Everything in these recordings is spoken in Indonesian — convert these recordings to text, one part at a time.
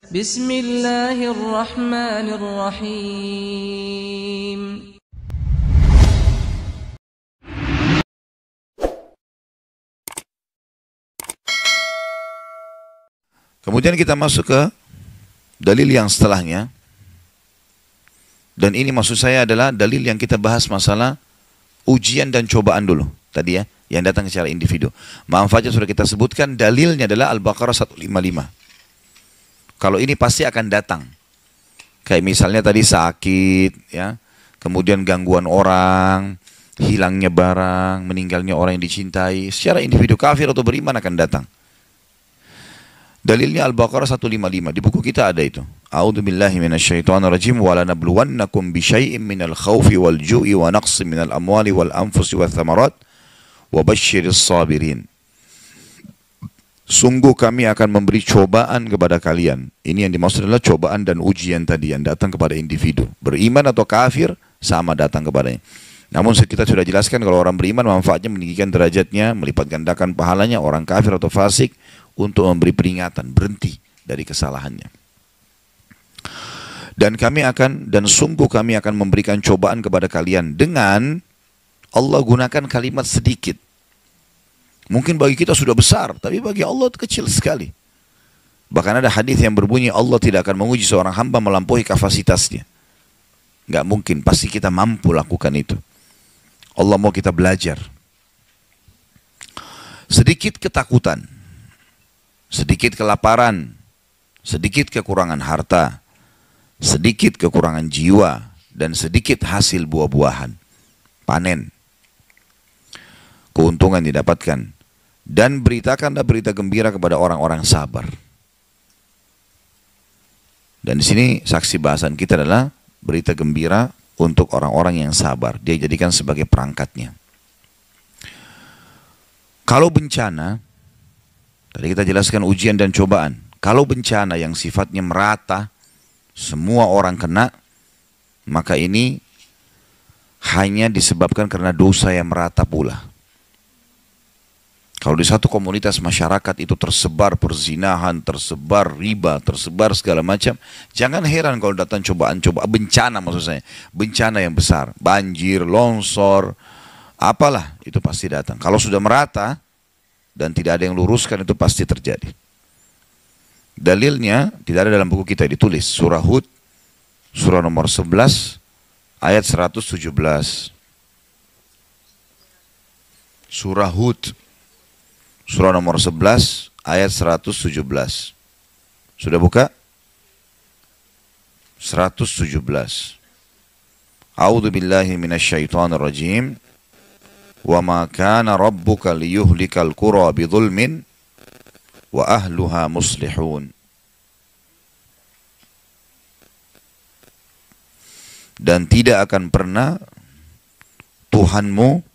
Bismillahirrahmanirrahim. Kemudian kita masuk ke dalil yang setelahnya. Dan ini maksud saya adalah dalil yang kita bahas masalah ujian dan cobaan dulu. Tadi ya, yang datang secara individu. Manfaatnya sudah kita sebutkan, dalilnya adalah Al-Baqarah 155. Kalau ini pasti akan datang. Kayak misalnya tadi sakit, ya, kemudian gangguan orang, hilangnya barang, meninggalnya orang yang dicintai. Secara individu kafir atau beriman akan datang. Dalilnya Al-Baqarah 155, di buku kita ada itu. A'udzu billahi minasyaitonir rajim wa lanabluwannakum bisyai'im minal khaufi wal ju'i wa naqsin minal amwali wal anfusi wath thamarat wa basyiris sabirin. Sungguh kami akan memberi cobaan kepada kalian. Ini yang dimaksud adalah cobaan dan ujian tadi yang datang kepada individu. Beriman atau kafir sama datang kepadanya. Namun kita sudah jelaskan kalau orang beriman manfaatnya meninggikan derajatnya, melipat gandakan pahalanya. Orang kafir atau fasik untuk memberi peringatan, berhenti dari kesalahannya. Dan sungguh kami akan memberikan cobaan kepada kalian dengan Allah gunakan kalimat sedikit. Mungkin bagi kita sudah besar, tapi bagi Allah kecil sekali. Bahkan ada hadis yang berbunyi Allah tidak akan menguji seorang hamba melampaui kapasitasnya. Nggak mungkin, pasti kita mampu lakukan itu. Allah mau kita belajar. Sedikit ketakutan, sedikit kelaparan, sedikit kekurangan harta, sedikit kekurangan jiwa, dan sedikit hasil buah-buahan, panen, keuntungan didapatkan. Dan beritakanlah berita gembira kepada orang-orang sabar. Dan di sini saksi bahasan kita adalah berita gembira untuk orang-orang yang sabar. Dia jadikan sebagai perangkatnya. Kalau bencana, tadi kita jelaskan ujian dan cobaan. Kalau bencana yang sifatnya merata, semua orang kena, maka ini hanya disebabkan karena dosa yang merata pula. Kalau di satu komunitas masyarakat itu tersebar perzinahan, tersebar riba, tersebar segala macam, jangan heran kalau datang cobaan-cobaan, bencana maksud saya, bencana yang besar, banjir, longsor, apalah, itu pasti datang. Kalau sudah merata dan tidak ada yang luruskan, itu pasti terjadi. Dalilnya tidak ada dalam buku kita, ditulis surah Hud, surah nomor 11, ayat 117. Surah Hud, surah nomor 11, ayat 117. Sudah buka? 117. A'udzu billahi minasyaitonir rajim. Wa ma kana rabbuka liyuhlikal qura bidzulmin wa ahluha muslihun. Dan tidak akan pernah Tuhanmu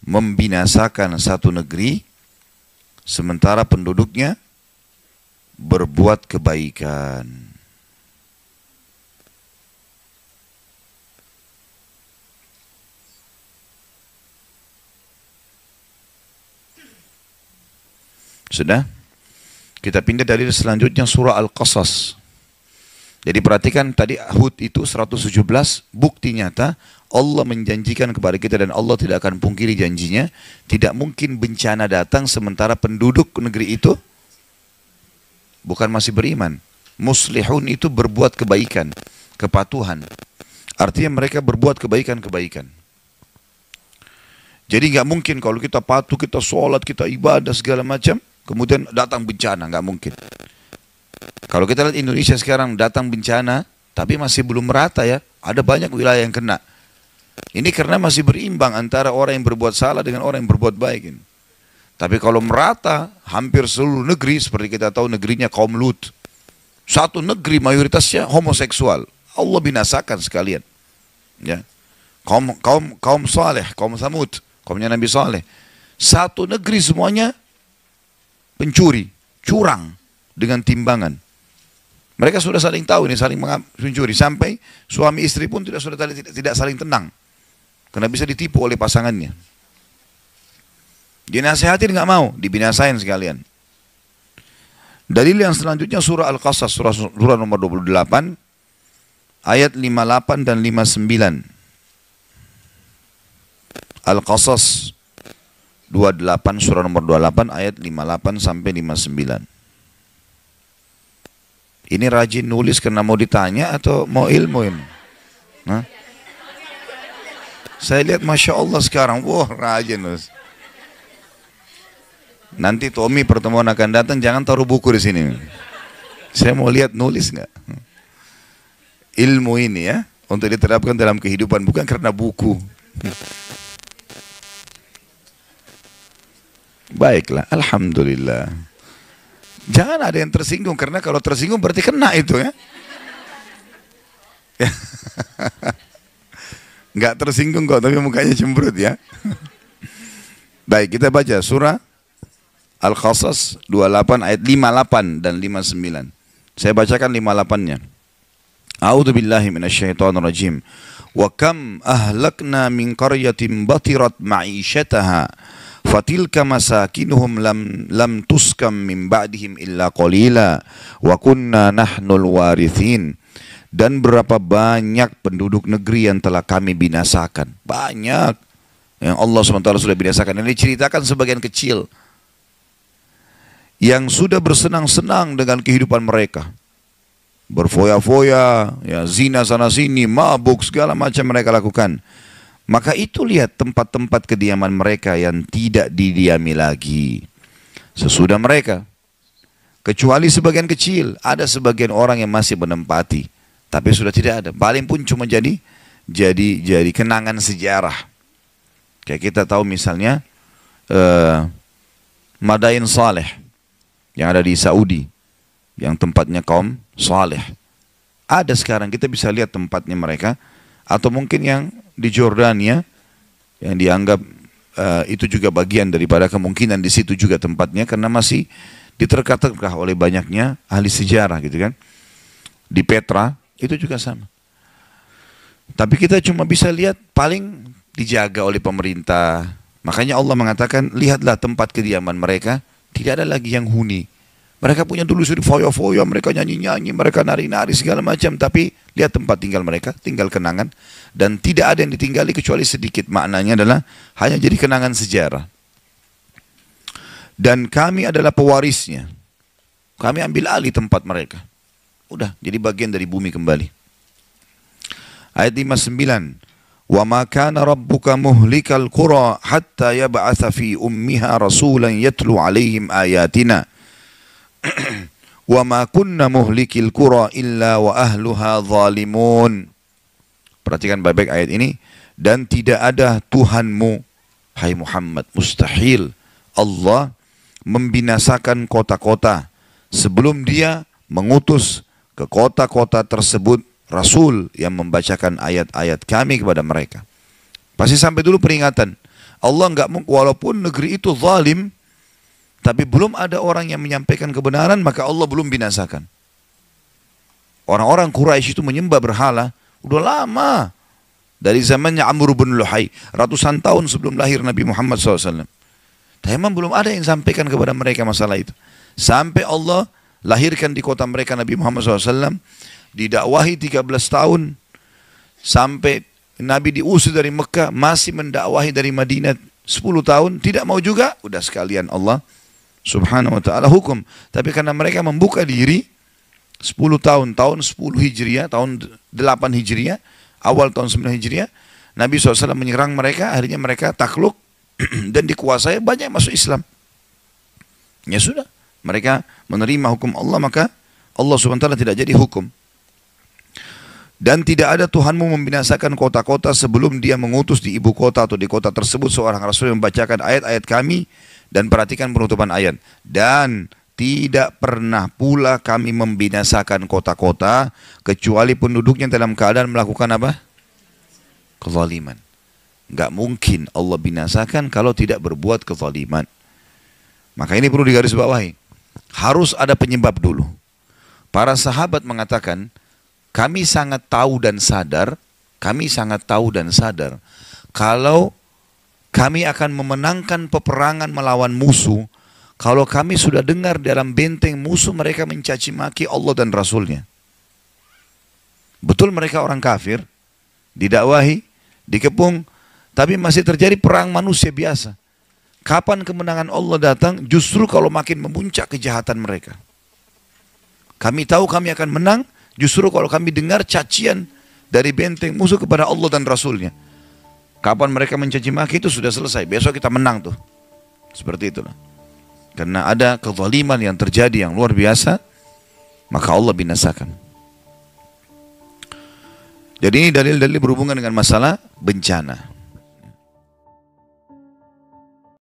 membinasakan satu negeri sementara penduduknya berbuat kebaikan. Sudah? Kita pindah dari selanjutnya surah Al-Qasas. Jadi perhatikan tadi Hud itu 117, bukti nyata Allah menjanjikan kepada kita dan Allah tidak akan pungkiri janjinya. Tidak mungkin bencana datang sementara penduduk negeri itu bukan masih beriman. Muslihun itu berbuat kebaikan, kepatuhan. Artinya mereka berbuat kebaikan-kebaikan. Jadi nggak mungkin kalau kita patuh, kita sholat, kita ibadah segala macam, kemudian datang bencana, nggak mungkin. Kalau kita lihat Indonesia sekarang datang bencana, tapi masih belum merata ya. Ada banyak wilayah yang kena. Ini karena masih berimbang antara orang yang berbuat salah dengan orang yang berbuat baik. Tapi kalau merata, hampir seluruh negeri, seperti kita tahu negerinya kaum Lut. Satu negeri mayoritasnya homoseksual. Allah binasakan sekalian. Ya. Kaum Saleh, kaum Thamud, kaumnya Nabi Saleh. Satu negeri semuanya pencuri, curang dengan timbangan. Mereka sudah saling tahu ini, saling mencuri. Sampai suami istri pun tidak saling tenang. Karena bisa ditipu oleh pasangannya. Dinasehatin nggak mau, dibinasain sekalian. Dalil yang selanjutnya surah Al-Qasas, surah nomor 28, ayat 58 dan 59. Al-Qasas 28, surah nomor 28, ayat 58 sampai 59. Ini rajin nulis karena mau ditanya atau mau ilmu ini? Hah? Saya lihat Masya Allah sekarang, wah rajin nulis. Nanti Tommy pertemuan akan datang, jangan taruh buku di sini. Saya mau lihat nulis nggak. Ilmu ini ya, untuk diterapkan dalam kehidupan, bukan karena buku. Baiklah, Alhamdulillah. Jangan ada yang tersinggung, karena kalau tersinggung berarti kena itu ya. Nggak tersinggung kok, tapi mukanya cemberut ya. Baik, kita baca surah Al-Qasas 28 ayat 58 dan 59. Saya bacakan 58-nya. A'udzu billahi minasyaitonir rajim. Wa kam ahlakna min qaryatin batirat ma'isyataha fatilka masakinuhum lam tuskam min ba'dihim illa qalila wa kunna nahnul warithin. Dan berapa banyak penduduk negeri yang telah kami binasakan. Banyak yang Allah SWT sudah binasakan. Ini diceritakan sebagian kecil yang sudah bersenang-senang dengan kehidupan mereka, berfoya-foya, ya, zina sana sini, mabuk, segala macam mereka lakukan. Maka itu lihat tempat-tempat kediaman mereka yang tidak didiami lagi sesudah mereka, kecuali sebagian kecil. Ada sebagian orang yang masih menempati, tapi sudah tidak ada. Paling pun cuma jadi kenangan sejarah. Kayak kita tahu misalnya Madain Saleh yang ada di Saudi, yang tempatnya kaum saleh. Ada sekarang, kita bisa lihat tempatnya mereka. Atau mungkin yang di Jordania, yang dianggap itu juga bagian daripada kemungkinan di situ juga tempatnya, karena masih diterka-terka oleh banyaknya ahli sejarah gitu kan. Di Petra, itu juga sama. Tapi kita cuma bisa lihat paling dijaga oleh pemerintah. Makanya Allah mengatakan, lihatlah tempat kediaman mereka, tidak ada lagi yang huni. Mereka punya dulu sudah foya-foya, mereka nyanyi-nyanyi, mereka nari-nari segala macam. Tapi lihat tempat tinggal mereka, tinggal kenangan. Dan tidak ada yang ditinggali kecuali sedikit. Maknanya adalah hanya jadi kenangan sejarah. Dan kami adalah pewarisnya. Kami ambil alih tempat mereka. Udah, jadi bagian dari bumi kembali. Ayat 59. وَمَا كَانَ رَبُّكَ مُهْلِكَ الْقُرَى حَتَّى يَبْعَثَ فِي أُمِّهَا رَسُولًا يَتْلُو عَلَيْهِمْ آيَاتِنَا وَمَا كُنَّا مُهْلِكِ الْقُرَى إِلَّا وَأَهْلُهَا ظَالِمُونَ. Perhatikan baik-baik ayat ini. Dan tidak ada Tuhanmu, hai Muhammad, mustahil Allah membinasakan kota-kota sebelum dia mengutus ke kota-kota tersebut Rasul yang membacakan ayat-ayat kami kepada mereka. Pasti sampai dulu peringatan. Allah enggak, walaupun negeri itu zalim, tapi belum ada orang yang menyampaikan kebenaran, maka Allah belum binasakan. Orang-orang Quraisy itu menyembah berhala udah lama. Dari zamannya Amr bin Luhai, ratusan tahun sebelum lahir Nabi Muhammad SAW. Tapi memang belum ada yang sampaikan kepada mereka masalah itu. Sampai Allah lahirkan di kota mereka Nabi Muhammad SAW, didakwahi 13 tahun, sampai Nabi diusir dari Mekah, masih mendakwahi dari Madinah 10 tahun, tidak mau juga, udah sekalian Allah Subhanahu wa ta'ala hukum. Tapi karena mereka membuka diri 10 tahun, tahun 10 Hijriah, tahun 8 Hijriah, awal tahun 9 Hijriah, Nabi SAW menyerang mereka, akhirnya mereka takluk dan dikuasai, banyak masuk Islam. Ya sudah, mereka menerima hukum Allah, maka Allah SWT tidak jadi hukum. Dan tidak ada Tuhanmu membinasakan kota-kota sebelum dia mengutus di ibu kota atau di kota tersebut seorang Rasul yang membacakan ayat-ayat kami. Dan perhatikan penutupan ayat. Dan tidak pernah pula kami membinasakan kota-kota kecuali penduduknya dalam keadaan melakukan apa? Kezaliman. Enggak mungkin Allah binasakan kalau tidak berbuat kezaliman. Maka ini perlu digarisbawahi. Harus ada penyebab dulu. Para sahabat mengatakan, kami sangat tahu dan sadar kalau kami akan memenangkan peperangan melawan musuh kalau kami sudah dengar dalam benteng musuh mereka mencaci maki Allah dan Rasulnya. Betul mereka orang kafir, didakwahi, dikepung, tapi masih terjadi perang manusia biasa. Kapan kemenangan Allah datang? Justru kalau makin memuncak kejahatan mereka. Kami tahu kami akan menang, justru kalau kami dengar cacian dari benteng musuh kepada Allah dan Rasulnya. Kapan mereka mencaci maki itu sudah selesai, besok kita menang tuh. Seperti itulah. Karena ada kezaliman yang terjadi yang luar biasa, maka Allah binasakan. Jadi ini dalil-dalil berhubungan dengan masalah bencana.